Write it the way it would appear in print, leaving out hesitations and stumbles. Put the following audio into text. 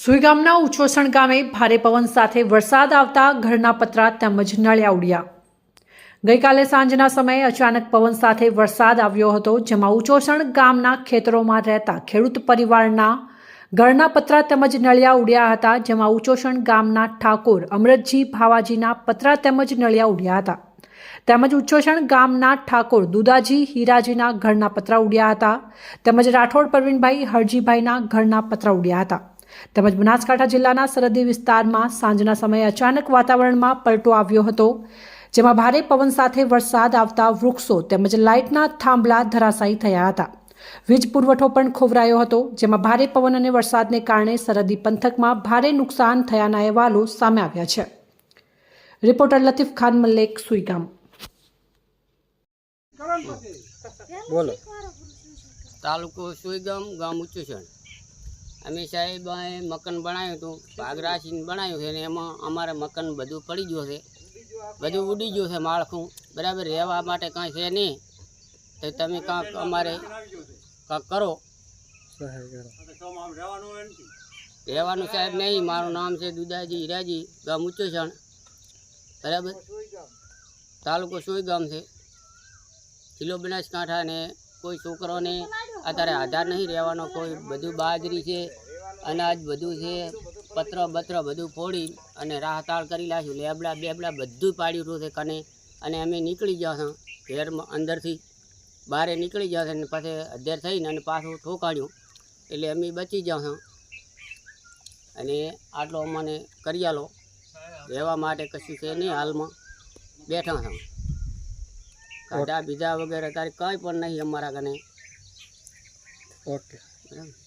સુઈગામના ઉચોસણ ગામે ભારે પવન સાથે વરસાદ આવતા ઘરના પતરા તેમજ નળિયા ઉડ્યા। ગઈકાલે સાંજના સમયે અચાનક પવન સાથે વરસાદ આવ્યો હતો, જેમાં ઉચોસણ ગામના ખેતરોમાં રહેતા ખેડૂત પરિવારના ઘરના પતરા તેમજ નળિયા ઉડ્યા હતા, જેમાં ઉચોસણ ગામના ઠાકોર અમરતજી ભાવાજીના પતરા તેમજ નળિયા ઉડ્યા હતા, તેમજ ઉચોસણ ગામના ઠાકોર દુદાજી હીરાજીના ઘરના પતરા ઉડ્યા હતા, તેમજ રાઠોડ પરવીનભાઈ હરજીભાઈના ઘરના પતરા ઉડ્યા હતા। તેમજ બનાસકાંઠા જિલ્લાના સરહદી વિસ્તારમાં સાંજના સમયે અચાનક વાતાવરણમાં પલટો આવ્યો હતો, જેમાં ભારે પવન સાથે વરસાદ આવતા વૃક્ષો તેમજ લાઇટના થાંભલા ધરાશાયી થયા હતા। વીજ પુરવઠો પણ ખોવરાયો હતો, જેમાં ભારે પવન અને વરસાદને કારણે સરહદી પંથકમાં ભારે નુકસાન થયાના અહેવાલો સામે આવ્યા છે। રિપોર્ટર લતીફ ખાન મલેક, સુઈગામ। બોલો। તાલુકો સુઈગામ, ગામ ઉચોસણ। અમે સાહેબ મકાન બનાવ્યું હતું, ભાગ રાશીને બનાવ્યું છે, ને એમાં અમારે મકાન બધું પડી ગયું છે, બધું ઉડી ગયું છે માળખું, બરાબર। રહેવા માટે કાંઈ છે નહીં, તો તમે કાંક અમારે કાંક કરો। રહેવાનું સાહેબ નહીં, મારું નામ છે દુદાજી હીરાજી, ગામ ઉચોસણ, બરાબર। તાલુકો સુઈગામ છે, જિલ્લો બનાસકાંઠા। ને કોઈ છોકરોને અત્યારે આધાર નહીં રહેવાનો, કોઈ બધું બાજરી છે, અનાજ બધું છે, પત્ર બત્ર બધું ફોડી અને રાહતાળ કરી લાગ્યું, લેબડા બેબડા બધું પાડ્યું હતું છે કને। અને અમે નીકળી ગયા છે ઘેરમાં, અંદરથી બહાર નીકળી ગયા છે, અને પછી અધેર થઈને અને પાછું ઠોકાડ્યું, એટલે અમે બચી ગયા છે। અને આટલો અમને કરી આલો, રહેવા માટે કશું છે નહીં, હાલમાં બેઠા છે। ખાધા બીજા વગેરે તારે કંઈ પણ નહીં અમારા કને। ઓકે, બરાબર।